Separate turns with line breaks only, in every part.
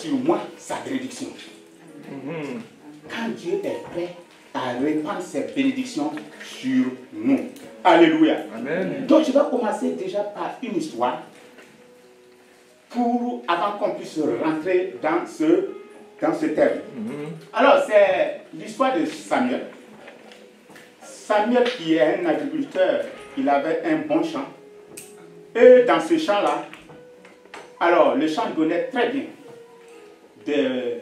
sur moi sa bénédiction. Quand Dieu est prêt à répandre ses bénédictions sur nous. Alléluia.
Amen.
Donc je vais commencer déjà par une histoire avant qu'on puisse rentrer dans ce thème. Alors c'est l'histoire de Samuel. Samuel qui est un agriculteur, il avait un bon champ. Et dans ce champ-là, alors le champ donnait très bien de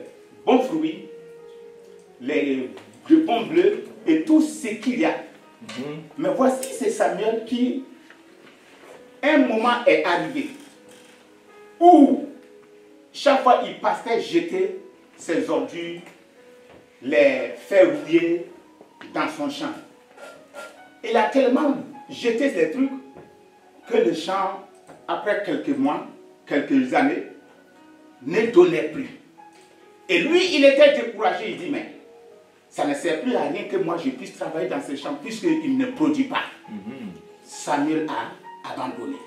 bons fruits, de bons bleus et tout ce qu'il y a. Mais voici c'est Samuel qui, un moment est arrivé où chaque fois il passait jeter ses ordures, les faire rouiller dans son champ. Il a tellement jeté ces trucs que le champ, après quelques mois, quelques années, ne donnait plus. Et lui, il était découragé. Il dit, mais ça ne sert plus à rien que moi je puisse travailler dans ce champ puisqu'il ne produit pas. Samuel a abandonné.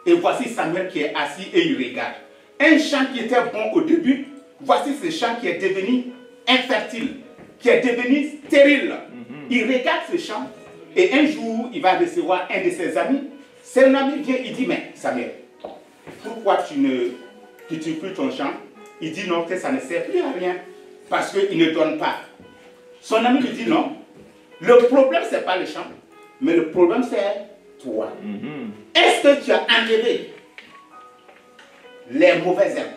Et voici Samuel qui est assis et il regarde. Un champ qui était bon au début, voici ce champ qui est devenu infertile, qui est devenu stérile. Il regarde ce champ et un jour, il va recevoir un de ses amis. Son ami vient, il dit, mais Samuel, pourquoi tu ne cultives plus ton champ? Il dit non, que ça ne sert plus à rien parce qu'il ne donne pas. Son ami lui dit non, le problème ce n'est pas le champ, mais le problème c'est toi. Est-ce que tu as enlevé les mauvaises herbes?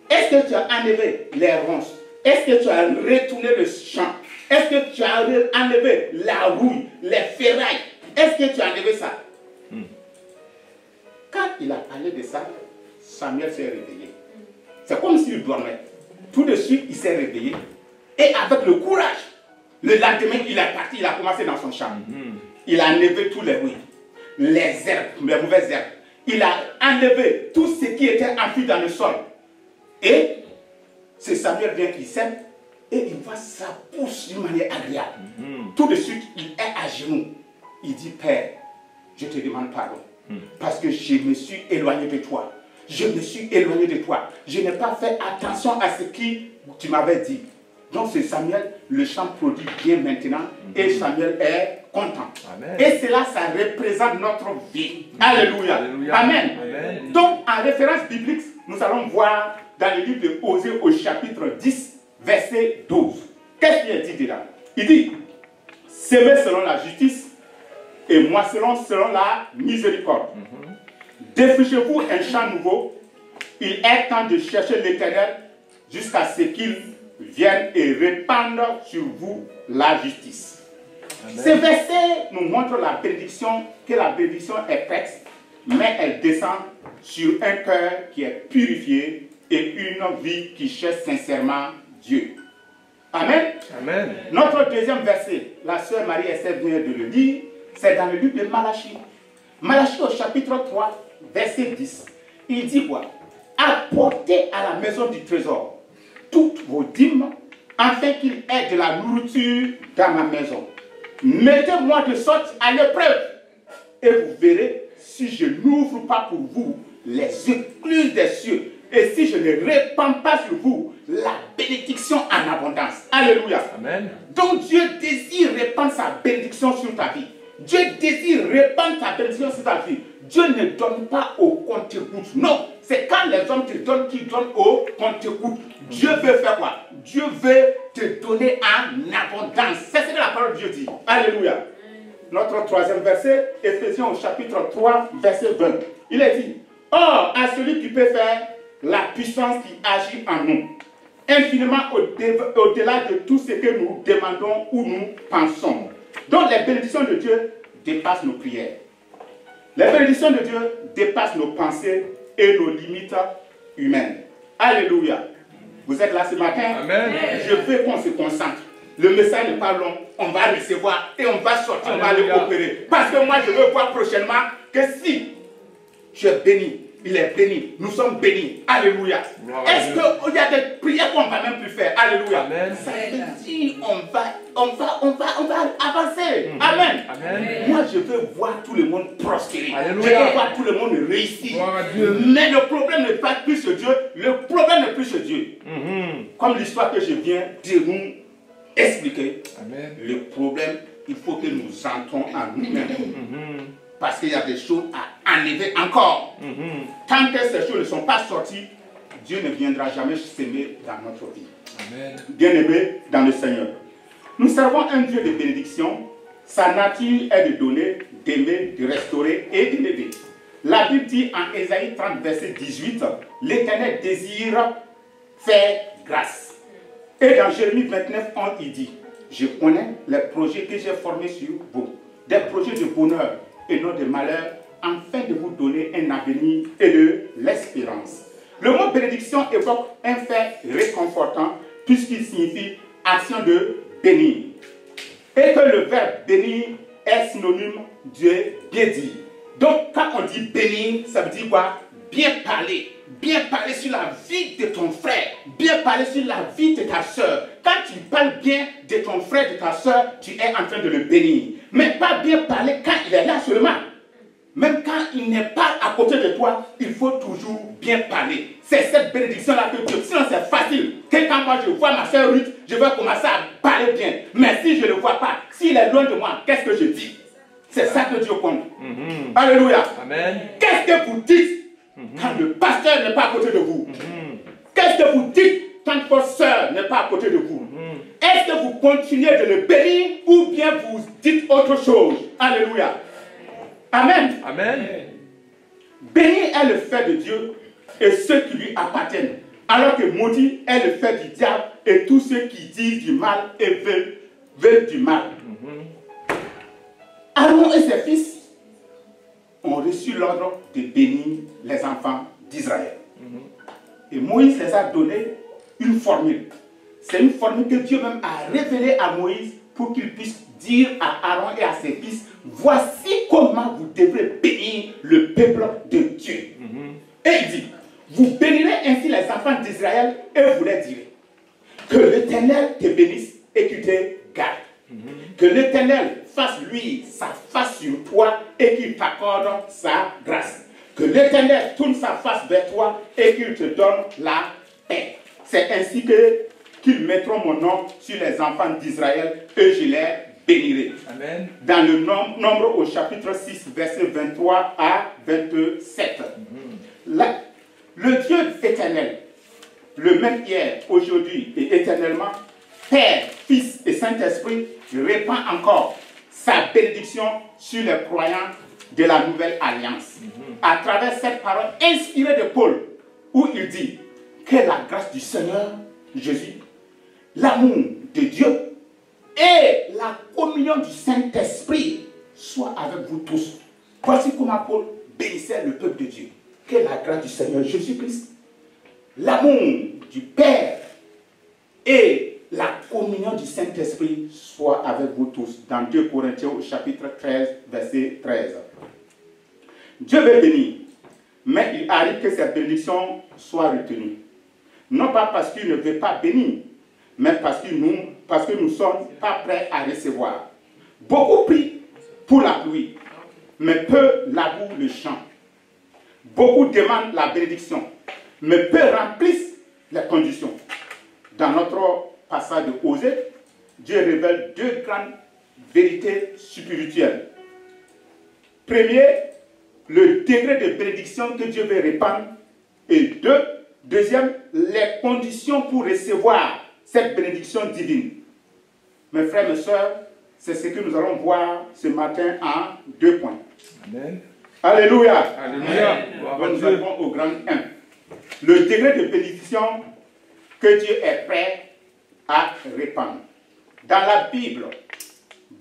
Est-ce que tu as enlevé les ronces? Est-ce que tu as retourné le champ? Est-ce que tu as enlevé la rouille, les ferrailles? Est-ce que tu as enlevé ça? Quand il a parlé de ça, Samuel s'est réveillé. C'est comme s'il dormait. Tout de suite, il s'est réveillé. Et avec le courage, le lendemain, il est parti, il a commencé dans son champ. Il a enlevé tous les rouilles, les herbes, les mauvaises herbes. Il a enlevé tout ce qui était enfui dans le sol. Et c'est Samuel vient qui sème et il voit ça pousse d'une manière agréable. Tout de suite, il est à genoux. Il dit, Père, je te demande pardon. Parce que je me suis éloigné de toi. Je me suis éloigné de toi. Je n'ai pas fait attention à ce que tu m'avais dit. Donc c'est Samuel, le champ produit bien maintenant et Samuel est content. Amen. Et cela, ça représente notre vie. Alléluia. Alléluia. Amen. Amen. Donc en référence biblique, nous allons voir dans le livre de Osée au chapitre 10, verset 12. Qu'est-ce qu'il est dit dedans? Il dit, semez selon la justice et moissonnons selon la miséricorde. Défrichez-vous un champ nouveau. Il est temps de chercher l'Éternel jusqu'à ce qu'il vienne et répande sur vous la justice. Amen. Ce verset nous montre la bénédiction, que la bénédiction est prête, mais elle descend sur un cœur qui est purifié et une vie qui cherche sincèrement Dieu. Amen. Amen. Notre deuxième verset, la sœur Marie-Esther vient de le lire, c'est dans le livre de Malachie. Malachie au chapitre 3, verset 10. Il dit quoi? Apportez à la maison du trésor toutes vos dîmes, afin qu'il y ait de la nourriture dans ma maison. Mettez-moi de sorte à l'épreuve, et vous verrez si je n'ouvre pas pour vous les écluses des cieux, et si je ne répands pas sur vous la bénédiction en abondance. Alléluia. Amen. Donc Dieu désire répandre sa bénédiction sur ta vie. Dieu désire répandre ta bénédiction sur ta vie. Dieu ne donne pas au compte-gouttes. Non, c'est quand les hommes te donnent qu'ils donnent au compte-gouttes. Dieu veut faire quoi? Dieu veut te donner en abondance. C'est ce que la parole de Dieu dit. Alléluia. Notre troisième verset, Éphésiens au chapitre 3, verset 20. Il est dit, or, à celui qui peut faire la puissance qui agit en nous, infiniment au-delà de tout ce que nous demandons ou nous pensons. Donc les bénédictions de Dieu dépassent nos prières. Les bénédictions de Dieu dépassent nos pensées et nos limites humaines. Alléluia. Vous êtes là ce matin? Amen. Je veux qu'on se concentre. Le message n'est pas long. On va recevoir et on va sortir, on va aller opérer. Parce que moi, je veux voir prochainement que si tu es béni, il est béni. Nous sommes bénis. Alléluia. Est-ce qu'il y a des prières qu'on ne va même plus faire? Alléluia. Amen. Ça veut dire on va avancer. Amen. Amen. Moi, je veux voir tout le monde prospérer. Alléluia. Je veux voir tout le monde réussir. Mais le problème n'est pas plus sur Dieu. Le problème n'est plus sur Dieu. Comme l'histoire que je viens de nous expliquer. Amen. Le problème, il faut que nous entrons en nous-mêmes. Parce qu'il y a des choses à enlever encore. Tant que ces choses ne sont pas sorties, Dieu ne viendra jamais s'aimer dans notre vie. Bien-aimés dans le Seigneur. Nous servons un Dieu de bénédiction. Sa nature est de donner, d'aimer, de restaurer et d'élever. La Bible dit en Ésaïe 30, verset 18, l'Éternel désire faire grâce. Et dans Jérémie 29, 11, il dit, je connais les projets que j'ai formés sur vous, des projets de bonheur et non de malheur, afin de vous donner un avenir et de l'espérance. Le mot bénédiction évoque un fait réconfortant, puisqu'il signifie action de bénir. Et que le verbe bénir est synonyme de bien dire. Donc, quand on dit bénir, ça veut dire quoi? Bien parler. Bien parler sur la vie de ton frère. Bien parler sur la vie de ta soeur. Quand tu parles bien de ton frère, de ta soeur, tu es en train de le bénir. Mais pas bien parler quand il est là seulement. Même quand il n'est pas à côté de toi, il faut toujours bien parler. C'est cette bénédiction-là que Dieu. Sinon, c'est facile. Quand moi je vois ma soeur Ruth, je vais commencer à parler bien. Mais si je ne le vois pas, s'il est loin de moi, qu'est-ce que je dis? C'est ça que Dieu compte. Alléluia. Amen. Qu'est-ce que vous dites quand le pasteur n'est pas à côté de vous? Qu'est-ce que vous dites quand votre soeur n'est pas à côté de vous? Est-ce que vous continuez de le bénir ou bien vous dites autre chose? Alléluia. Amen. Amen. Béni est le fait de Dieu et ceux qui lui appartiennent, alors que maudit est le fait du diable et tous ceux qui disent du mal et veulent du mal. Aaron et ses fils ont reçu l'ordre de bénir les enfants d'Israël. Et Moïse les a donné une formule. C'est une formule que Dieu même a révélée à Moïse pour qu'il puisse dire à Aaron et à ses fils, voici comment vous devrez bénir le peuple de Dieu. Et il dit, vous bénirez ainsi les enfants d'Israël et vous leur direz, que l'Éternel te bénisse et qu'il te garde. Que l'Éternel fasse lui sa face sur toi et qu'il t'accorde sa grâce. Que l'Éternel tourne sa face vers toi et qu'il te donne la paix. C'est ainsi qu'ils mettront mon nom sur les enfants d'Israël et je les bénirai. Amen. Dans le Nombre au chapitre 6, verset 23 à 27. Le Dieu éternel, le même hier, aujourd'hui et éternellement, Père, Fils et Saint-Esprit, répand encore sa bénédiction sur les croyants de la nouvelle alliance. À travers cette parole inspirée de Paul, où il dit que la grâce du Seigneur Jésus, l'amour de Dieu et la communion du Saint-Esprit soient avec vous tous. Voici comment Paul bénissait le peuple de Dieu. Que la grâce du Seigneur Jésus-Christ, l'amour du Père et la communion du Saint-Esprit soit avec vous tous. Dans 2 Corinthiens au chapitre 13, verset 13. Dieu veut bénir, mais il arrive que cette bénédiction soit retenue. Non pas parce qu'il ne veut pas bénir, mais parce que nous ne sommes pas prêts à recevoir. Beaucoup prient pour la pluie, mais peu labourent le champ. Beaucoup demandent la bénédiction, mais peu remplissent les conditions. Dans notre passage de Osée, Dieu révèle deux grandes vérités spirituelles. Premier, le degré de bénédiction que Dieu veut répandre. Et deuxième, les conditions pour recevoir cette bénédiction divine. Mes frères, mes sœurs, c'est ce que nous allons voir ce matin en 2 points. Amen. Alléluia. Alléluia. Nous allons au grand 1. Le degré de bénédiction que Dieu est prêt à répandre. Dans la Bible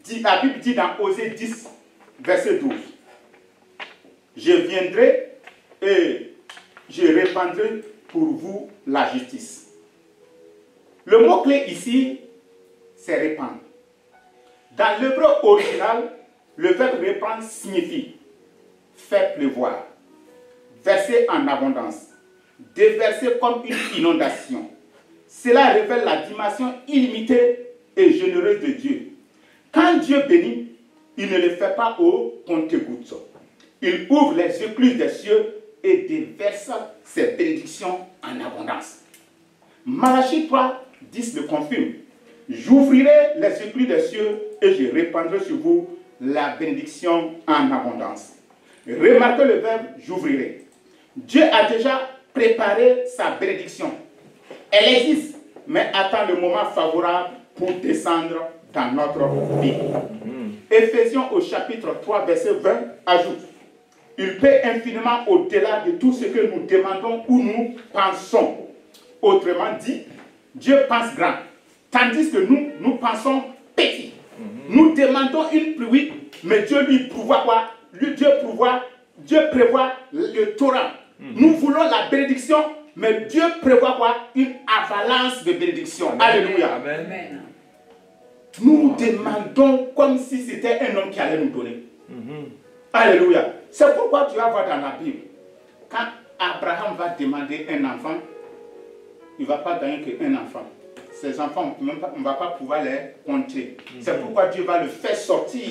dit dans Osée 10, verset 12, je viendrai et je répandrai pour vous la justice. Le mot-clé ici, c'est répandre. Dans l'hébreu original, le verbe répandre signifie faire pleuvoir, versé en abondance, déversé comme une inondation. Cela révèle la dimension illimitée et généreuse de Dieu. Quand Dieu bénit, il ne le fait pas au compte-gouttes. Il ouvre les écluses des cieux et déverse ses bénédictions en abondance. Malachie 3, 10 le confirme. J'ouvrirai les écluses des cieux et je répandrai sur vous la bénédiction en abondance. Remarquez le verbe j'ouvrirai. Dieu a déjà préparé sa bénédiction. Elle existe, mais attend le moment favorable pour descendre dans notre vie. Éphésiens au chapitre 3, verset 20 ajoute: il paie infiniment au-delà de tout ce que nous demandons ou nous pensons. Autrement dit, Dieu pense grand, tandis que nous pensons petit. Nous demandons une pluie, mais Dieu lui prévoit quoi? Dieu prévoit le torrent. Nous voulons la bénédiction, mais Dieu prévoit quoi? Une avalanche de bénédiction. Amen. Alléluia. Amen. Nous demandons comme si c'était un homme qui allait nous donner. Alléluia. C'est pourquoi tu vas voir dans la Bible, quand Abraham va demander un enfant, il ne va pas gagner qu'un enfant. Ces enfants, on ne va pas pouvoir les compter. C'est pourquoi Dieu va le faire sortir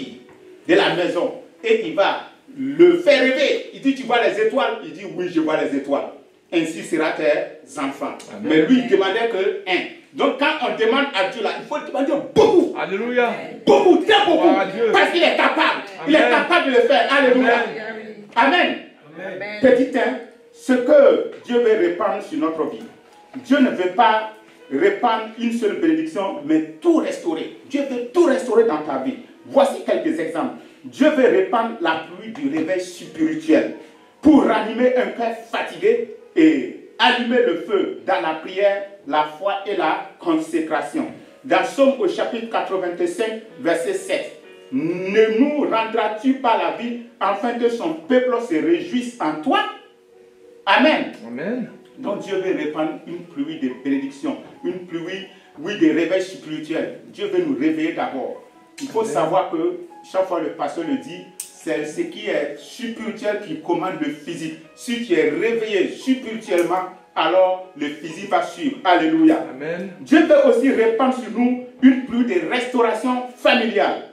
de la maison et il va le faire rêver. Il dit, tu vois les étoiles? Il dit, oui, je vois les étoiles. Ainsi sera tes enfants. Amen. Mais lui, il demandait que un. Donc quand on demande à Dieu là, il faut demander beaucoup. Alléluia. Beaucoup, très beaucoup. Parce qu'il est capable. Amen. Il est capable de le faire. Alléluia. Amen. Amen. Petit 1, ce que Dieu veut répandre sur notre vie. Dieu ne veut pas répandre une seule bénédiction, mais tout restaurer. Dieu veut tout restaurer dans ta vie. Voici quelques exemples. Dieu veut répandre la pluie du réveil spirituel pour ranimer un cœur fatigué et allumer le feu dans la prière, la foi et la consécration. Dans Somme au chapitre 85, verset 7. Ne nous rendras-tu pas la vie afin que son peuple se réjouisse en toi? Amen. Amen. Donc Dieu veut répandre une pluie de bénédiction, une pluie, oui, de réveil spirituel. Dieu veut nous réveiller d'abord. Il faut savoir que chaque fois le pasteur le dit, c'est ce qui est spirituel qui commande le physique. Si tu es réveillé spirituellement, alors le physique va suivre. Alléluia. Amen. Dieu veut aussi répandre sur nous une pluie de restauration familiale.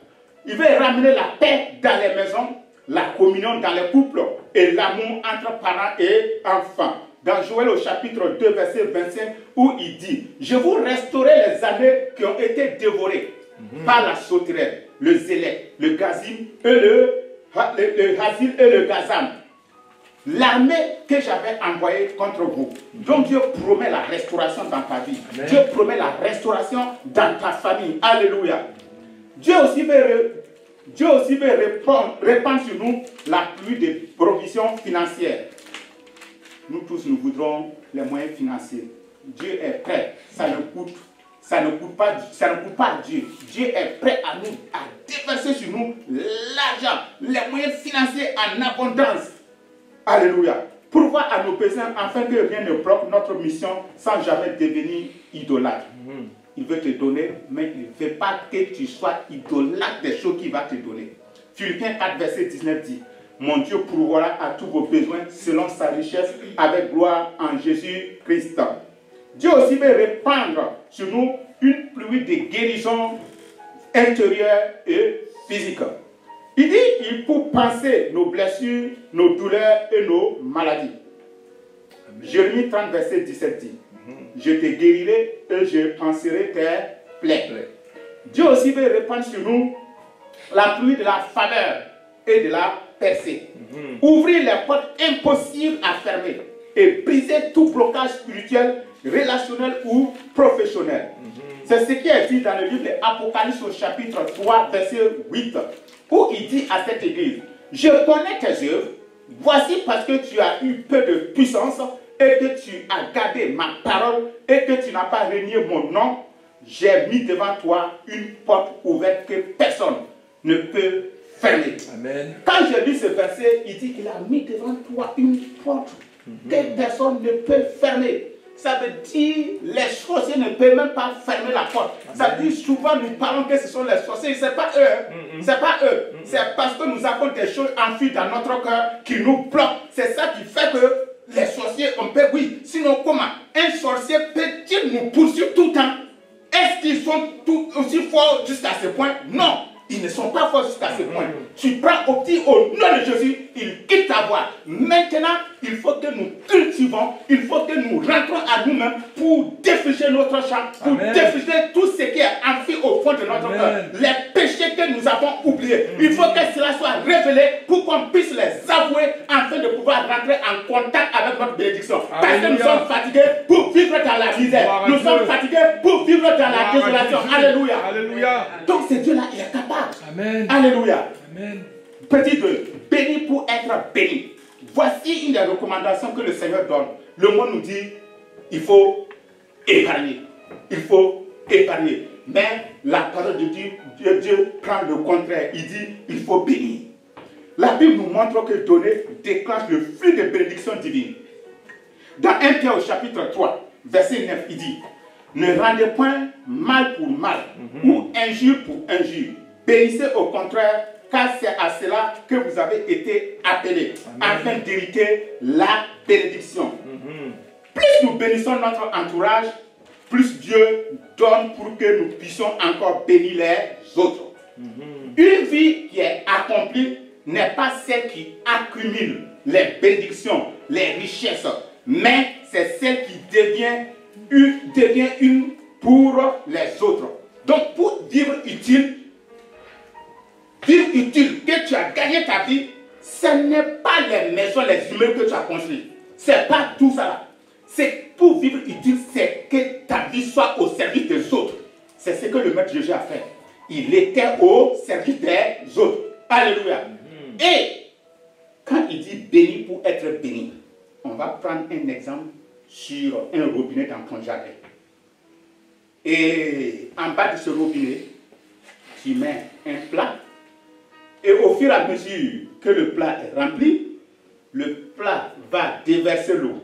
Il veut ramener la paix dans les maisons, la communion dans les couples et l'amour entre parents et enfants. Dans Joël au chapitre 2, verset 25, où il dit, je vous restaurerai les années qui ont été dévorées par la sauterelle, le zélette, le gazim et le hazil et le gazam. L'armée que j'avais envoyée contre vous. Donc Dieu promet la restauration dans ta vie. Amen. Dieu promet la restauration dans ta famille. Alléluia. Dieu aussi veut répandre sur nous la pluie de provisions financières. Nous tous, nous voudrons les moyens financiers. Dieu est prêt. Ça ne coûte pas à Dieu. Dieu est prêt à déverser sur nous l'argent, les moyens financiers en abondance. Alléluia. Pourvoir à nos besoins afin que rien ne bloque notre mission sans jamais devenir idolâtre. Il veut te donner, mais il ne veut pas que tu sois idolâtre des choses qu'il va te donner. Philippiens 4, verset 19 dit, mon Dieu pourvoira à tous vos besoins selon sa richesse avec gloire en Jésus-Christ. Dieu aussi veut répandre sur nous une pluie de guérison intérieure et physique. Il dit, pour penser nos blessures, nos douleurs et nos maladies. Jérémie 30, verset 17 dit, je te guérirai et je penserai tes plaies. Dieu aussi veut répandre sur nous la pluie de la faveur et de la percée. Ouvrir les portes impossibles à fermer et briser tout blocage spirituel, relationnel ou professionnel. C'est ce qui est dit dans le livre de l'Apocalypse au chapitre 3, verset 8, où il dit à cette église, je connais tes œuvres, voici parce que tu as eu peu de puissance et que tu as gardé ma parole et que tu n'as pas renié mon nom, j'ai mis devant toi une porte ouverte que personne ne peut fermer. Amen. Quand j'ai lu ce verset, il dit qu'il a mis devant toi une porte que personne ne peut fermer. Ça veut dire les sorciers ne peuvent même pas fermer la porte. Ça veut dire souvent nous parlons que ce sont les sorciers. Ce n'est pas eux. C'est pas eux. C'est parce que nous avons des choses enfuies dans notre cœur qui nous bloquent. C'est ça qui fait que les sorciers, on peut, oui. Sinon, comment un sorcier peut-il nous poursuivre tout le temps? Est-ce qu'ils sont tout aussi forts jusqu'à ce point? Non. Ils ne sont pas forts jusqu'à ce point. Tu prends au nom de Jésus, il quitte ta voie. Maintenant, il faut que nous cultivons, il faut que nous rentrons à nous-mêmes pour défricher notre champ, pour défricher tout ce qui est enfoui au fond de notre cœur. Les péchés que nous avons oubliés. Il faut que cela soit révélé pour qu'on puisse les avouer afin de pouvoir rentrer en contact avec notre bénédiction. Parce que nous sommes fatigués pour vivre dans la misère. Nous sommes fatigués pour vivre dans la désolation. Alléluia.
Alléluia.
Donc ce Dieu-là, il est capable.
Amen.
Alléluia.
Amen.
Petit 2, béni pour être béni. Voici une des recommandations que le Seigneur donne. Le monde nous dit, il faut épargner. Il faut épargner. Mais la parole de Dieu prend le contraire. Il dit, il faut bénir. La Bible nous montre que donner déclenche le flux de bénédiction divine. Dans 1 Pierre au chapitre 3, verset 9, il dit, ne rendez point mal pour mal ou injure pour injure. Bénissez au contraire, car c'est à cela que vous avez été appelés, afin d'hériter la bénédiction. Plus nous bénissons notre entourage, plus Dieu donne pour que nous puissions encore bénir les autres. Une vie qui est accomplie n'est pas celle qui accumule les bénédictions, les richesses, mais c'est celle qui devient une pour les autres. Donc pour vivre utile, que tu as gagné ta vie, ce n'est pas les maisons, les immeubles que tu as construits. Ce n'est pas tout ça. C'est pour vivre utile, c'est que ta vie soit au service des autres. C'est ce que le Maître Jésus a fait. Il était au service des autres. Alléluia. Et quand il dit béni pour être béni, on va prendre un exemple sur un robinet dans ton jardin. Et en bas de ce robinet, tu mets un plat. Et au fur et à mesure que le plat est rempli, le plat va déverser l'eau.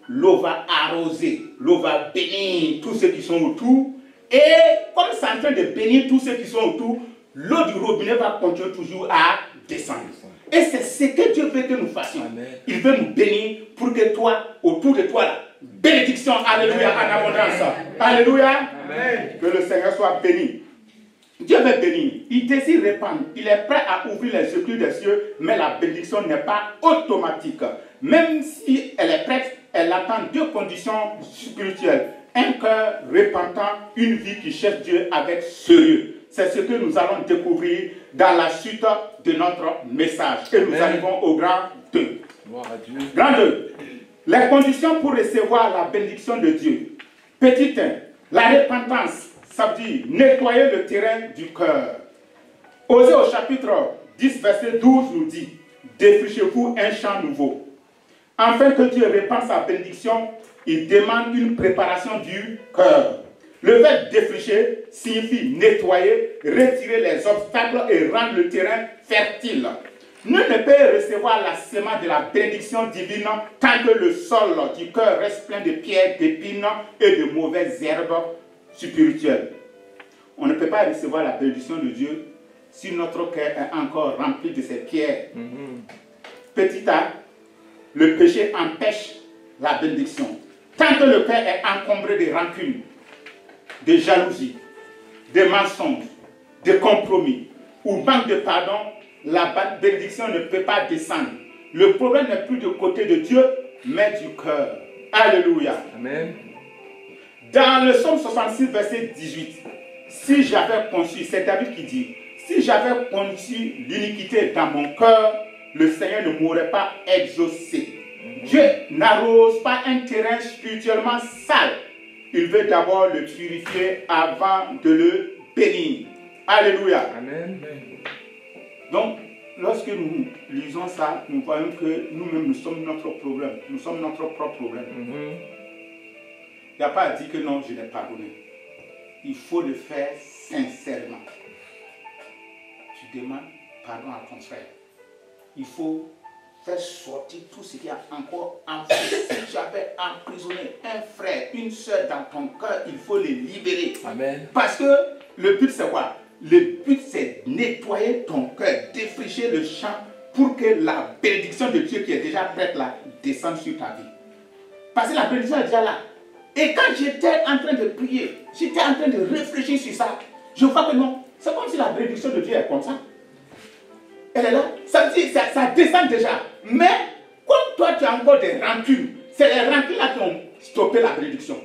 L'eau va arroser, l'eau va bénir tous ceux qui sont autour. Et comme c'est en train de bénir tous ceux qui sont autour, l'eau du robinet va continuer toujours à descendre. Et c'est ce que Dieu veut que nous fassions. Il veut nous bénir pour que toi, autour de toi, là, bénédiction, alléluia, en abondance. Alléluia. Amen. Que le Seigneur soit béni. Dieu veut bénir, il désire répandre, il est prêt à ouvrir les écluses des cieux, mais la bénédiction n'est pas automatique. Même si elle est prête, elle attend deux conditions spirituelles. Un cœur repentant, une vie qui cherche Dieu avec sérieux. C'est ce que nous allons découvrir dans la suite de notre message. Et nous arrivons au grand 2. Grand 2. Les conditions pour recevoir la bénédiction de Dieu. Petit 1. La repentance. Ça veut dire nettoyer le terrain du cœur. Osée au chapitre 10, verset 12 nous dit, défrichez-vous un champ nouveau. Afin que Dieu répande sa bénédiction, il demande une préparation du cœur. Le fait défricher signifie nettoyer, retirer les obstacles et rendre le terrain fertile. Nul ne peut recevoir la semence de la bénédiction divine tant que le sol du cœur reste plein de pierres, d'épines et de mauvaises herbes spirituel. On ne peut pas recevoir la bénédiction de Dieu si notre cœur est encore rempli de ces pierres. Petit a, le péché empêche la bénédiction. Tant que le cœur est encombré de rancune, de jalousie, de mensonges, de compromis ou manque de pardon, la bénédiction ne peut pas descendre. Le problème n'est plus du côté de Dieu, mais du cœur. Alléluia. Amen. Dans le psaume 66, verset 18, si j'avais conçu, c'est David qui dit, si j'avais conçu l'iniquité dans mon cœur, le Seigneur ne m'aurait pas exaucé. Dieu n'arrose pas un terrain spirituellement sale. Il veut d'abord le purifier avant de le bénir. Alléluia. Amen. Donc, lorsque nous lisons ça, nous voyons que nous-mêmes, nous sommes notre problème. Nous sommes notre propre problème. Il n'y a pas à dire que non, je l'ai pardonné. Il faut le faire sincèrement. Tu demandes pardon à ton frère. Il faut faire sortir tout ce qui a encore enfoui. Si j'avais emprisonné un frère, une soeur dans ton cœur, il faut les libérer.
Amen.
Parce que le but c'est quoi? Le but c'est nettoyer ton cœur, défricher le champ pour que la bénédiction de Dieu qui est déjà prête là descende sur ta vie. Parce que la bénédiction est déjà là. Et quand j'étais en train de prier, j'étais en train de réfléchir sur ça, je vois que non, c'est comme si la bénédiction de Dieu est comme ça. Elle est là, ça veut dire ça descend déjà. Mais comme toi tu as encore des rancunes, c'est les rancunes là qui ont stoppé la bénédiction.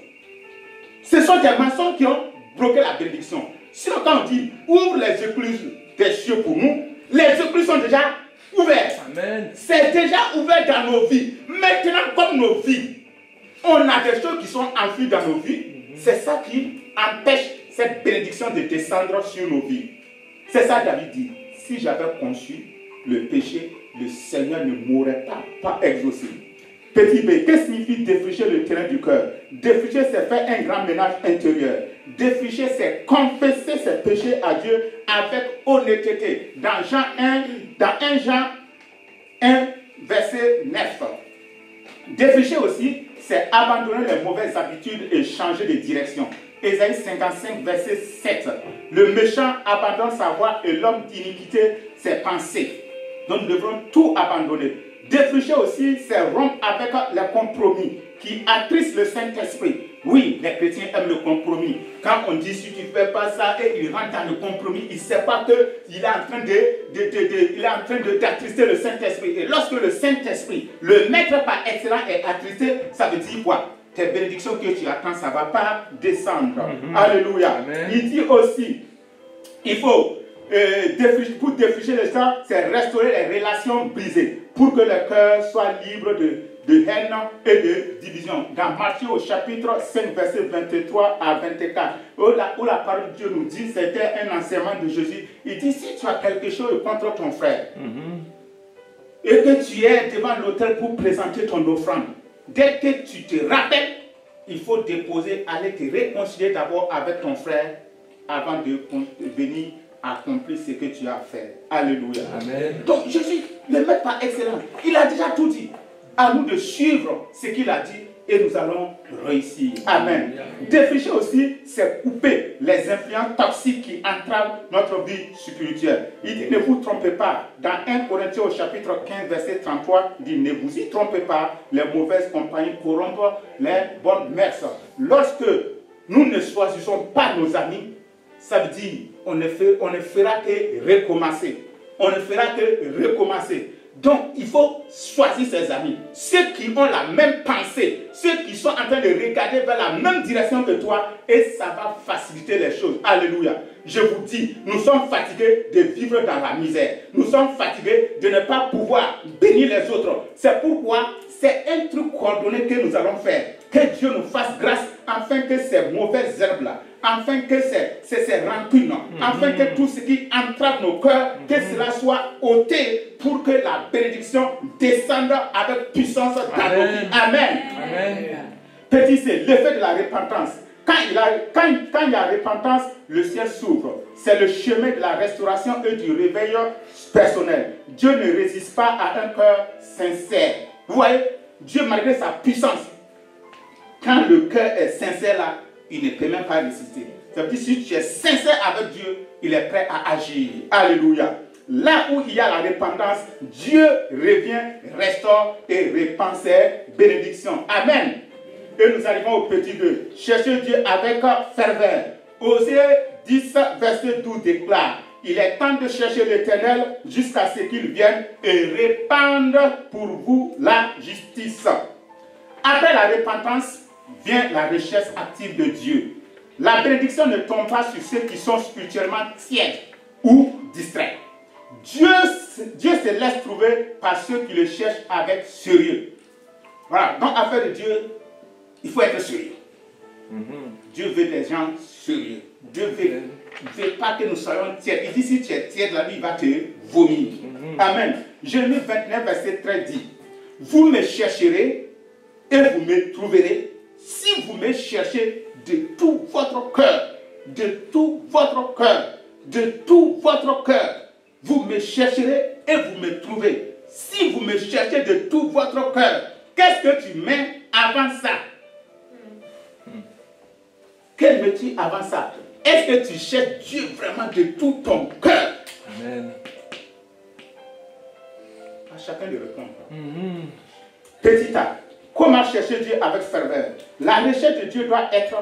Ce sont des mensonges qui ont bloqué la bénédiction. Sinon quand on dit ouvre les écluses des cieux pour nous, les écluses sont déjà ouvertes.
Amen.
C'est déjà ouvert dans nos vies. Maintenant comme nos vies, on a des choses qui sont enfuies dans nos vies. C'est ça qui empêche cette bénédiction de descendre sur nos vies. C'est ça David dit. Si j'avais conçu le péché, le Seigneur ne m'aurait pas exaucé. Petit B, qu'est-ce que signifie défricher le terrain du cœur? Défricher, c'est faire un grand ménage intérieur. Défricher, c'est confesser ses péchés à Dieu avec honnêteté. Dans 1 Jean 1, verset 9. Défricher aussi, c'est abandonner les mauvaises habitudes et changer de direction. Ésaïe 55, verset 7. Le méchant abandonne sa voie et l'homme d'iniquité ses pensées. Donc nous devrons tout abandonner. Défricher aussi, c'est rompre avec les compromis qui attristent le Saint-Esprit. Oui, les chrétiens aiment le compromis. Quand on dit si tu ne fais pas ça et il rentre dans le compromis, il ne sait pas qu'il est en train d'attrister le Saint-Esprit. Et lorsque le Saint-Esprit, le maître par excellence, est attristé, ça veut dire quoi? Tes bénédictions que tu attends, ça ne va pas descendre. Alléluia. Amen. Il dit aussi, il faut, pour défricher le sang, c'est restaurer les relations brisées, pour que le cœur soit libre de haine et de division. Dans Matthieu au chapitre 5, verset 23 à 24, où la parole de Dieu nous dit, c'était un enseignement de Jésus, il dit, si tu as quelque chose contre ton frère, et que tu es devant l'autel pour présenter ton offrande, dès que tu te rappelles, il faut déposer, aller te réconcilier d'abord avec ton frère avant de venir accomplir ce que tu as fait. Alléluia. Amen. Donc Jésus, le maître par excellence, il a déjà tout dit. À nous de suivre ce qu'il a dit et nous allons réussir. Amen. Défricher aussi, c'est couper les influences toxiques qui entravent notre vie spirituelle. Il dit, ne vous trompez pas. Dans 1 Corinthiens au chapitre 15, verset 33, il dit, ne vous y trompez pas. Les mauvaises compagnies corrompent les bonnes mœurs. Lorsque nous ne choisissons pas nos amis, ça veut dire on ne fera que recommencer. On ne fera que recommencer. Donc, il faut choisir ses amis. Ceux qui ont la même pensée, ceux qui sont en train de regarder vers la même direction que toi, et ça va faciliter les choses. Alléluia. Je vous dis, nous sommes fatigués de vivre dans la misère. Nous sommes fatigués de ne pas pouvoir bénir les autres. C'est pourquoi c'est un truc coordonné que nous allons faire. Que Dieu nous fasse grâce afin que ces mauvaises herbes-là, afin que ces rancunes, afin que tout ce qui entrave nos cœurs, que cela soit ôté pour que la bénédiction descende avec puissance dans nos vies. Amen. Amen. Petit C, l'effet de la repentance. Quand il y a repentance, le ciel s'ouvre. C'est le chemin de la restauration et du réveil personnel. Dieu ne résiste pas à un cœur sincère. Vous voyez, Dieu, malgré sa puissance, quand le cœur est sincère là, il ne peut même pas résister. Ça veut dire que si tu es sincère avec Dieu, il est prêt à agir. Alléluia. Là où il y a la repentance, Dieu revient, restaure et répand ses bénédictions. Amen. Et nous arrivons au petit 2. Cherchez Dieu avec ferveur. Osée 10, verset 12 déclare, il est temps de chercher l'Éternel jusqu'à ce qu'il vienne et répande pour vous la justice. Après la repentance, vient la recherche active de Dieu. La bénédiction ne tombe pas sur ceux qui sont spirituellement tièdes ou distraits. Dieu se laisse trouver par ceux qui le cherchent avec sérieux. Voilà, donc affaire de Dieu, il faut être sérieux. Dieu veut des gens sérieux. Dieu ne veut pas que nous soyons tièdes. Il dit si tu es tiède, la vie va te vomir. Amen. Jérémie 29, verset 13 dit, vous me chercherez et vous me trouverez si vous me cherchez de tout votre cœur, de tout votre cœur, de tout votre cœur. Vous me chercherez et vous me trouvez si vous me cherchez de tout votre cœur, qu'est-ce que tu mets avant ça? Quel métier avant ça? Est-ce que tu cherches Dieu vraiment de tout ton cœur?
Amen.
À chacun de répondre. Petit A. Comment chercher Dieu avec ferveur? La recherche de Dieu doit être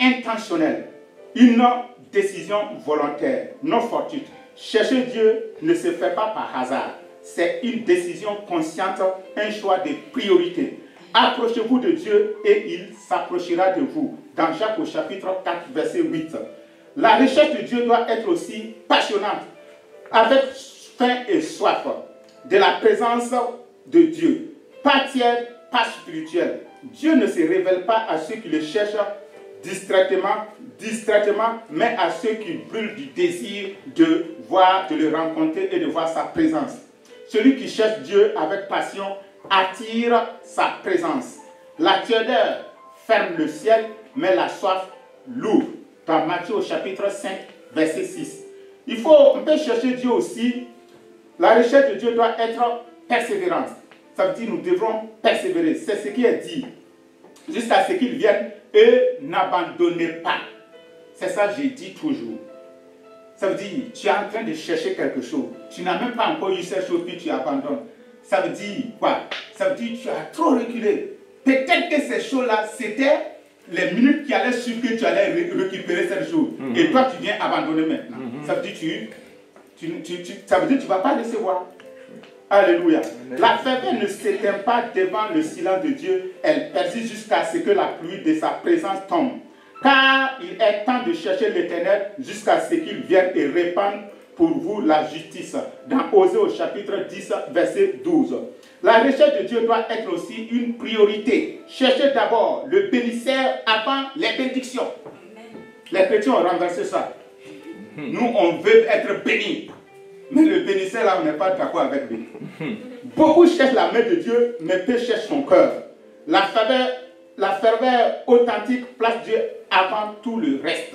intentionnelle. Une décision volontaire, non fortuite. Chercher Dieu ne se fait pas par hasard. C'est une décision consciente, un choix de priorité. Approchez-vous de Dieu et il s'approchera de vous. Dans Jacques au chapitre 4, verset 8. La recherche de Dieu doit être aussi passionnante, avec faim et soif de la présence de Dieu. Pas tiède, pas spirituel. Dieu ne se révèle pas à ceux qui le cherchent distraitement, mais à ceux qui brûlent du désir de le rencontrer et de voir sa présence. Celui qui cherche Dieu avec passion attire sa présence. La tiédeur ferme le ciel, mais la soif l'ouvre. Dans Matthieu au chapitre 5, verset 6. On peut chercher Dieu aussi. La recherche de Dieu doit être persévérante. Ça veut dire nous devrons persévérer. C'est ce qui est dit. Jusqu'à ce qu'il vienne et n'abandonnez pas. C'est ça que j'ai dit toujours. Ça veut dire tu es en train de chercher quelque chose. Tu n'as même pas encore eu cette chose puis tu abandonnes. Ça veut dire quoi? Ça veut dire que tu as trop reculé. Peut-être que ces choses-là, c'était les minutes qui allaient suivre que tu allais récupérer cette chose. Et toi, tu viens abandonner maintenant. Ça veut dire que tu ne vas pas recevoir. Alléluia. La ferveur ne s'éteint pas devant le silence de Dieu. Elle persiste jusqu'à ce que la pluie de sa présence tombe. Car il est temps de chercher l'Éternel jusqu'à ce qu'il vienne et répande pour vous la justice. Dans Osée au chapitre 10, verset 12. La recherche de Dieu doit être aussi une priorité. Cherchez d'abord le bénisseur avant les bénédictions. Les chrétiens ont renversé ça. Nous, on veut être bénis. Mais le bénisseur, là, on n'est pas d'accord avec lui. Beaucoup cherchent la main de Dieu, mais peu cherchent son cœur. La ferveur authentique place Dieu avant tout le reste.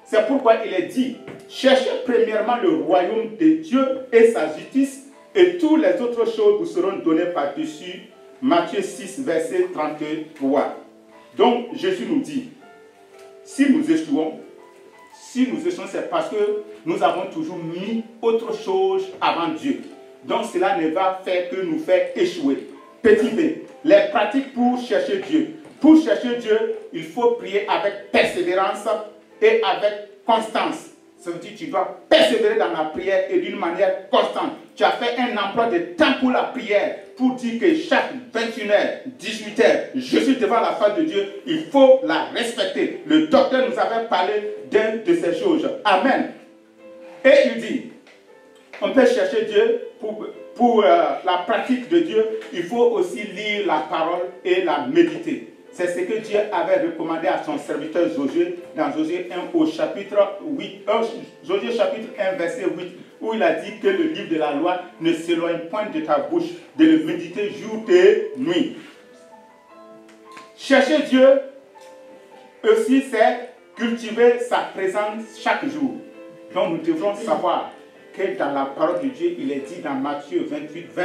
C'est pourquoi il est dit, cherchez premièrement le royaume de Dieu et sa justice, et toutes les autres choses vous seront données par-dessus. Matthieu 6, verset 33. Donc, Jésus nous dit, si nous échouons, c'est parce que nous avons toujours mis autre chose avant Dieu. Donc cela ne va faire que nous faire échouer. Petit B, les pratiques pour chercher Dieu. Pour chercher Dieu, il faut prier avec persévérance et avec constance. Ça veut dire que tu dois persévérer dans la prière et d'une manière constante. Tu as fait un emploi de temps pour la prière, pour dire que chaque 21h, 18h, je suis devant la face de Dieu, il faut la respecter. Le docteur nous avait parlé d'une de ces choses. Amen. Et il dit, on peut chercher Dieu pour la pratique de Dieu, il faut aussi lire la parole et la méditer. C'est ce que Dieu avait recommandé à son serviteur Josué dans Josué 1 au chapitre 8, Josué chapitre 1 verset 8, où il a dit que le livre de la loi ne s'éloigne point de ta bouche, de le méditer jour et nuit. Chercher Dieu aussi, c'est cultiver sa présence chaque jour. Donc nous devrons savoir que dans la parole de Dieu, il est dit dans Matthieu 28, 20,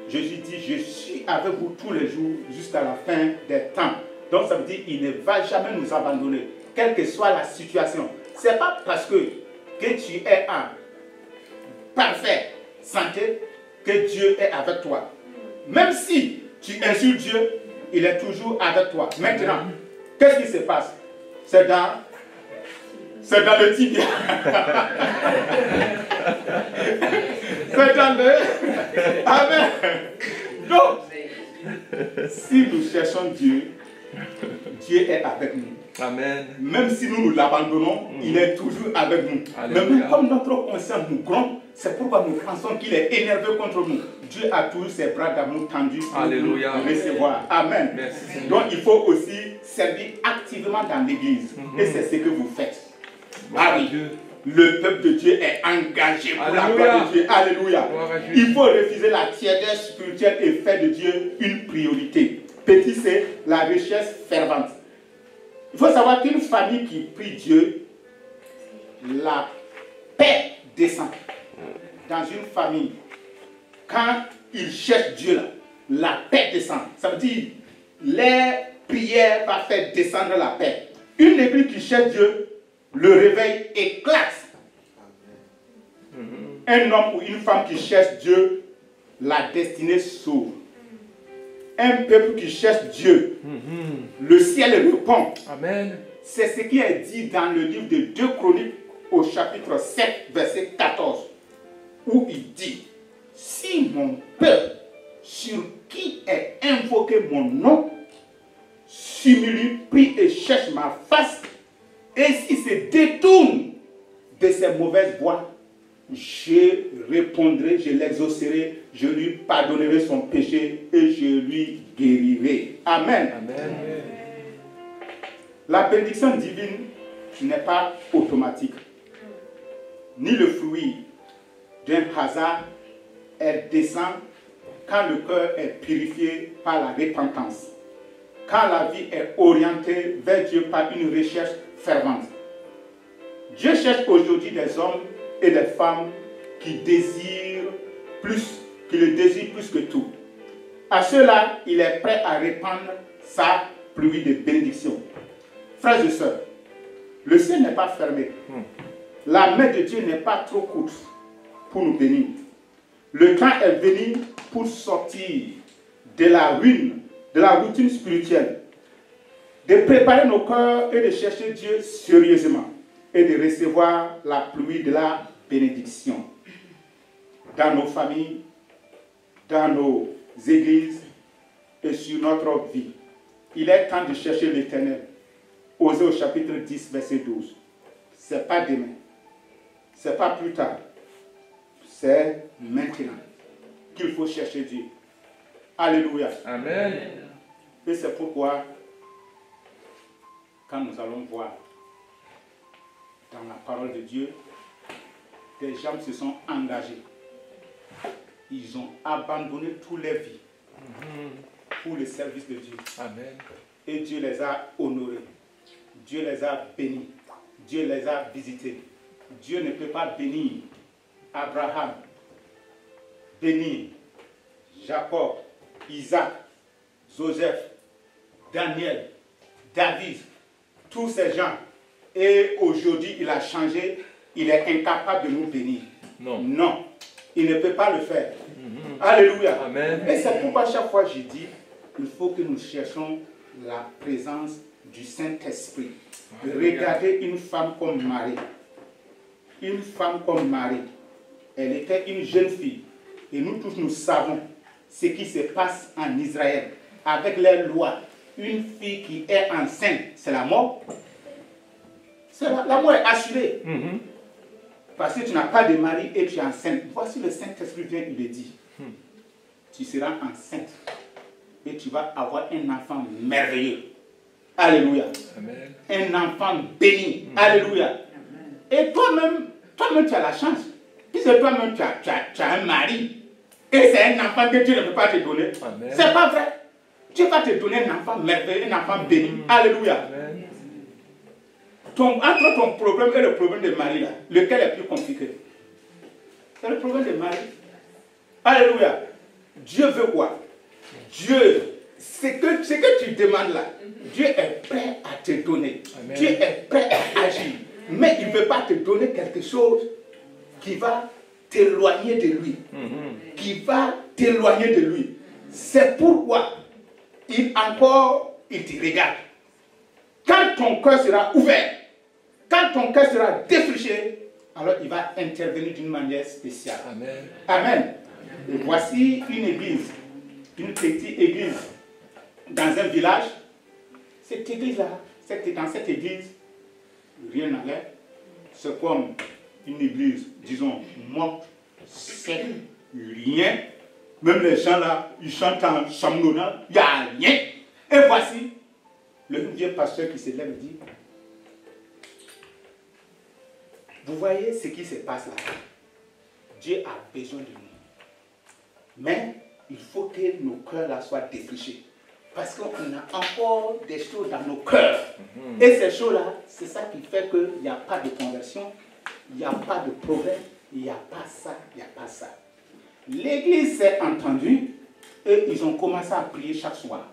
Jésus dit, je suis avec vous tous les jours jusqu'à la fin des temps. Donc ça veut dire qu'il ne va jamais nous abandonner, quelle que soit la situation. Ce n'est pas parce que tu es en parfaite santé que Dieu est avec toi. Même si tu insultes Dieu, il est toujours avec toi. Maintenant, qu'est-ce qui se passe? C'est dans le tibia. C'est dans le... Amen. Donc, si nous cherchons Dieu, Dieu est avec nous.
Amen.
Même si nous l'abandonnons, il est toujours avec nous.
Alléluia.
Mais même comme notre conscience nous gronde, c'est pourquoi nous pensons qu'il est énervé contre nous. Dieu a toujours ses bras d'amour tendus pour
Alléluia.
nous recevoir. Amen.
Merci,
donc il faut aussi servir activement dans l'église. Et c'est ce que vous faites. Ah oui. Le peuple de Dieu est engagé pour la gloire de Dieu. Alléluia. Il faut refuser la tiédeur spirituelle et faire de Dieu une priorité. Petit C, la recherche fervente. Il faut savoir qu'une famille qui prie Dieu, la paix descend dans une famille, quand ils cherchent Dieu, là, la paix descend. Ça veut dire, les prières vont faire descendre la paix. Une église qui cherche Dieu, le réveil éclate. Un homme ou une femme qui cherche Dieu, la destinée s'ouvre. Un peuple qui cherche Dieu, le ciel répond.
Amen.
C'est ce qui est dit dans le livre de 2 Chroniques au chapitre 7, verset 14, où il dit, si mon peuple, sur qui est invoqué mon nom, s'humilie, prie et cherche ma face, et s'il se détourne de ses mauvaises voies, je répondrai, je l'exaucerai, je lui pardonnerai son péché et je lui guérirai. Amen.
Amen.
La bénédiction divine n'est pas automatique, ni le fruit d'un hasard. Elle descend quand le cœur est purifié par la repentance, quand la vie est orientée vers Dieu par une recherche fervente. Dieu cherche aujourd'hui des hommes et des femmes qui désirent plus, qui le désirent plus que tout. À ceux-là, il est prêt à répandre sa pluie de bénédiction. Frères et sœurs, le ciel n'est pas fermé. La main de Dieu n'est pas trop courte pour nous bénir. Le temps est venu pour sortir de la ruine, de la routine spirituelle, de préparer nos cœurs et de chercher Dieu sérieusement et de recevoir la pluie de la bénédiction dans nos familles, dans nos églises et sur notre vie. Il est temps de chercher l'Éternel. Osée au chapitre 10, verset 12. Ce n'est pas demain, ce n'est pas plus tard, c'est maintenant qu'il faut chercher Dieu. Alléluia.
Amen.
Et c'est pourquoi, quand nous allons voir dans la parole de Dieu, des gens se sont engagés. Ils ont abandonné toutes leurs vies pour le service de Dieu.
Amen.
Et Dieu les a honorés. Dieu les a bénis. Dieu les a visités. Dieu ne peut pas bénir Abraham, bénir Jacob, Isaac, Joseph, Daniel, David, tous ces gens. Et aujourd'hui, il a changé. Il est incapable de nous bénir.
Non.
Non, il ne peut pas le faire. Alléluia.
Amen.
Et c'est pourquoi chaque fois je dis, il faut que nous cherchions la présence du Saint-Esprit. Regardez une femme comme Marie. Une femme comme Marie. Elle était une jeune fille. Et nous tous, nous savons ce qui se passe en Israël. Avec les lois, une fille qui est enceinte, c'est la mort. La mort est assurée. Parce que tu n'as pas de mari et tu es enceinte. Voici le Saint-Esprit vient, il le dit. Tu seras enceinte et tu vas avoir un enfant merveilleux. Alléluia.
Amen.
Un enfant béni. Alléluia. Et toi-même, tu as la chance. Puisque toi-même, tu as un mari. Et c'est un enfant que Dieu ne peut pas te donner. C'est pas vrai. Dieu va te donner un enfant merveilleux, un enfant béni. Alléluia.
Amen.
Entre ton problème et le problème de Marie, là, lequel est plus compliqué? C'est le problème de Marie. Alléluia. Dieu veut quoi? Dieu, ce que tu demandes là, Dieu est prêt à te donner. Amen. Dieu est prêt à agir. Mais il ne veut pas te donner quelque chose qui va t'éloigner de lui. Qui va t'éloigner de lui. C'est pourquoi il te regarde. Quand ton cœur sera ouvert, quand ton cœur sera défriché, alors il va intervenir d'une manière spéciale.
Amen.
Amen. Et voici une église, une petite église dans un village. Cette église-là, dans cette église, rien n'allait. C'est comme une église, disons, morte, sec, rien. Même les gens là, ils chantent en chamnonnant, il n'y a rien. Et voici le vieux pasteur qui se lève et dit, vous voyez ce qui se passe là? Dieu a besoin de nous. Mais il faut que nos cœurs là soient défrichés. Parce qu'on a encore des choses dans nos cœurs. Et ces choses-là, c'est ça qui fait qu'il n'y a pas de conversion, il n'y a pas de progrès, il n'y a pas ça, il n'y a pas ça. L'église s'est entendue et ils ont commencé à prier chaque soir.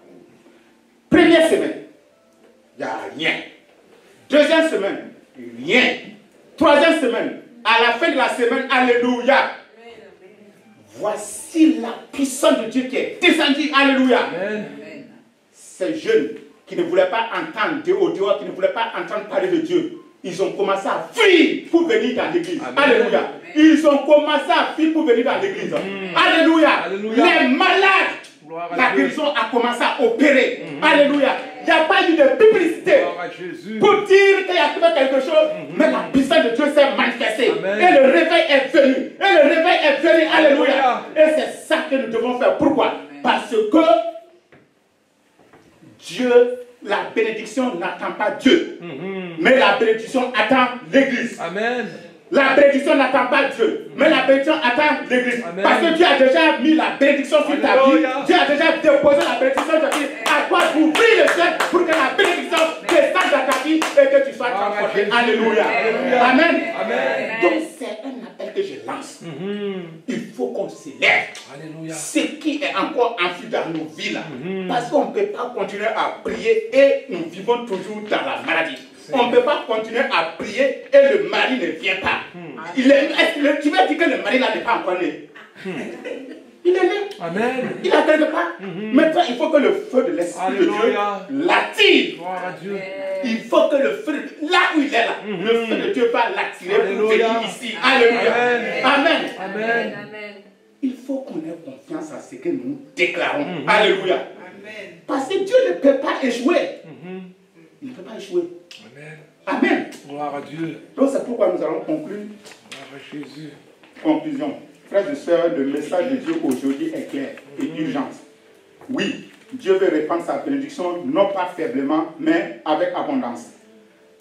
Première semaine, il n'y a rien. Deuxième semaine, rien. Troisième semaine, à la fin de la semaine, alléluia. Voici la puissance de Dieu qui est descendue, alléluia. Ces jeunes qui ne voulaient pas entendre Dieu au dehors, qui ne voulaient pas entendre parler de Dieu, ils ont commencé à fuir pour venir dans l'église. Alléluia. Ils ont commencé à fuir pour venir dans l'église. Alléluia. Les malades, la guérison a commencé à opérer. Alléluia. Il n'y a pas eu de publicité pour dire qu'il y a quelque chose, mais la puissance de Dieu s'est manifestée. Et le réveil est venu. Et le réveil est venu. Alléluia. Et c'est ça que nous devons faire. Pourquoi? Parce que Dieu, la bénédiction n'attend pas Dieu, mais la bénédiction attend l'église. Amen. La bénédiction n'attend pas Dieu, mais la bénédiction attend l'église. Parce que Dieu a déjà mis la bénédiction sur ta vie. Dieu a déjà déposé la bénédiction sur ta vie. À toi d'ouvrir le ciel pour que la bénédiction descende dans ta vie et que tu sois transporté. Alléluia. Amen. Donc c'est un appel que je lance. Il faut qu'on se lève. Ce qui est encore enfui dans nos vies là. Parce qu'on ne peut pas continuer à prier et nous vivons toujours dans la maladie. On ne peut pas continuer à prier et le mari ne vient pas. Tu vas dire que le mari là n'est pas encore né. Il est né. Amen. Il a quelque part. Maintenant, il faut que le feu de l'Esprit de Dieu l'attire. Il faut que le feu de Dieu, là où il est là, le feu de Dieu va l'attirer pour venir ici. Alléluia. Amen. Amen. Il faut qu'on ait confiance à ce que nous déclarons. Alléluia. Amen. Parce que Dieu ne peut pas échouer. Il ne peut pas échouer. Amen. Amen. Gloire à Dieu. Donc c'est pourquoi nous allons conclure. Gloire à Jésus. Conclusion. Frères et sœurs, le message de Dieu aujourd'hui est clair et urgent. Oui, Dieu veut répandre sa bénédiction, non pas faiblement, mais avec abondance.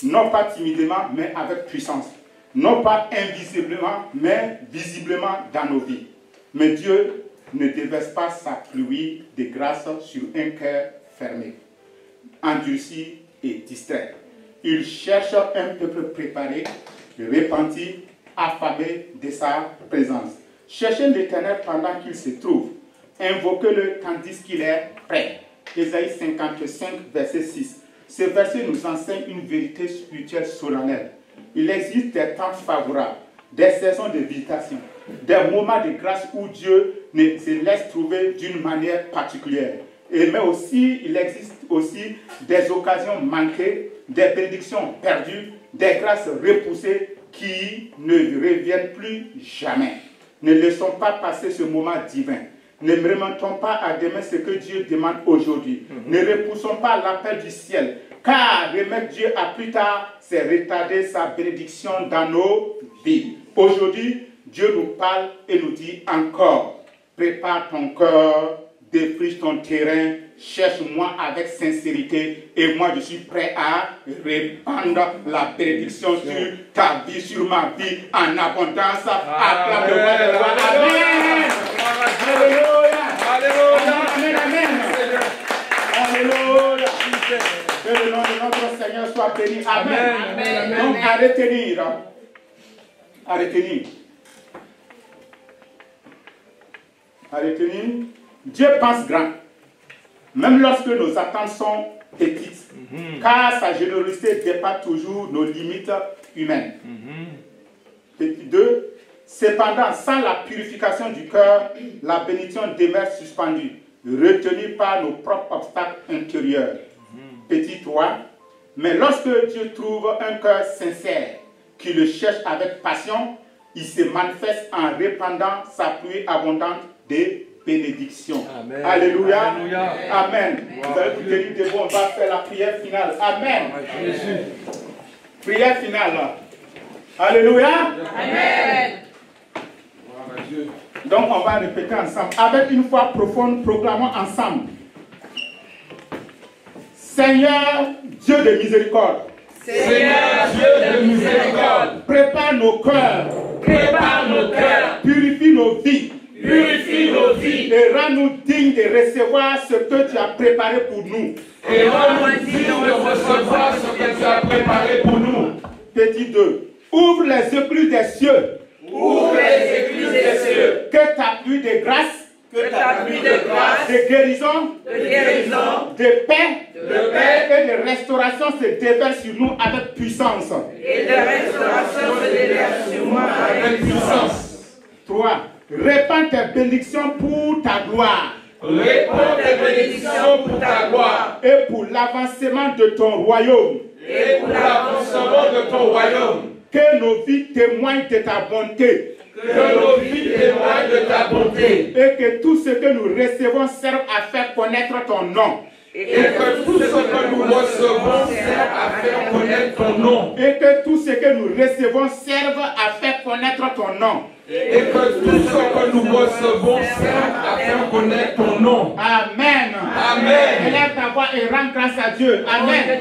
Non pas timidement, mais avec puissance. Non pas invisiblement, mais visiblement dans nos vies. Mais Dieu ne déverse pas sa pluie de grâce sur un cœur fermé, endurci et distrait. Il cherche un peuple préparé, repenti, affamé de sa présence. Cherchez l'Éternel pendant qu'il se trouve. Invoquez-le tandis qu'il est prêt. Ésaïe 55, verset 6. Ce verset nous enseigne une vérité spirituelle solennelle. Il existe des temps favorables, des saisons de visitation, des moments de grâce où Dieu se laisse trouver d'une manière particulière. Mais aussi, il existe aussi des occasions manquées, des bénédictions perdues, des grâces repoussées qui ne reviennent plus jamais. Ne laissons pas passer ce moment divin. Ne remettons pas à demain ce que Dieu demande aujourd'hui. Ne repoussons pas l'appel du ciel. Car remettre Dieu à plus tard, c'est retarder sa bénédiction dans nos vies. Aujourd'hui, Dieu nous parle et nous dit encore, prépare ton cœur, défriche ton terrain, cherche-moi avec sincérité et moi je suis prêt à répandre la bénédiction sur ta vie, sur ma vie, en abondance. Acclame-le-moi de gloire. Amen. Alléluia. Alléluia. Amen. Alléluia. Que le nom de notre Seigneur soit béni. Amen. Amen. Donc à retenir. À retenir. À retenir. Dieu pense grand, même lorsque nos attentes sont petites, car sa générosité dépasse toujours nos limites humaines. Petit 2. Cependant, sans la purification du cœur, la bénédiction demeure suspendue, retenue par nos propres obstacles intérieurs. Petit 3. Mais lorsque Dieu trouve un cœur sincère, qui le cherche avec passion, il se manifeste en répandant sa pluie abondante de bénédiction. Amen. Alléluia. Alléluia. Amen. Vous allez vous tenir debout, on va faire la prière finale. Amen. Jésus. Prière finale. Alléluia. Amen. Donc on va répéter ensemble. Avec une foi profonde, proclamons ensemble. Seigneur, Dieu de miséricorde.
Seigneur, Dieu de miséricorde.
Prépare nos cœurs.
Prépare nos cœurs.
Purifie nos vies.
Purifie nos vies.
Et rends-nous dignes de recevoir ce que tu as préparé pour nous.
Et rends-nous dignes de recevoir ce que tu as préparé pour nous.
Petit 2. Ouvre les écluses des cieux.
Ouvre les églises des cieux.
Que ta pluie de grâce,
Que ta pluie de grâce,
de guérison, de paix, et de restauration se déverse sur nous avec puissance.
et de restauration se déverse sur moi avec puissance.
3. Répands tes bénédictions pour ta gloire.
Réponds tes bénédictions pour ta gloire
Et pour l'avancement de ton royaume.
et pour l'avancement de ton royaume.
Que nos vies témoignent de ta bonté.
Que nos vies témoignent de ta bonté.
Et que tout ce que nous recevons serve à faire connaître ton nom.
Et que tout ce que nous recevons serve à faire connaître ton nom.
Et que tout ce que nous recevons serve à faire connaître ton nom.
Et que tout ce que nous recevons serve à faire connaître ton nom.
Amen.
Amen.
Élève ta voix et rends grâce à Dieu. Amen.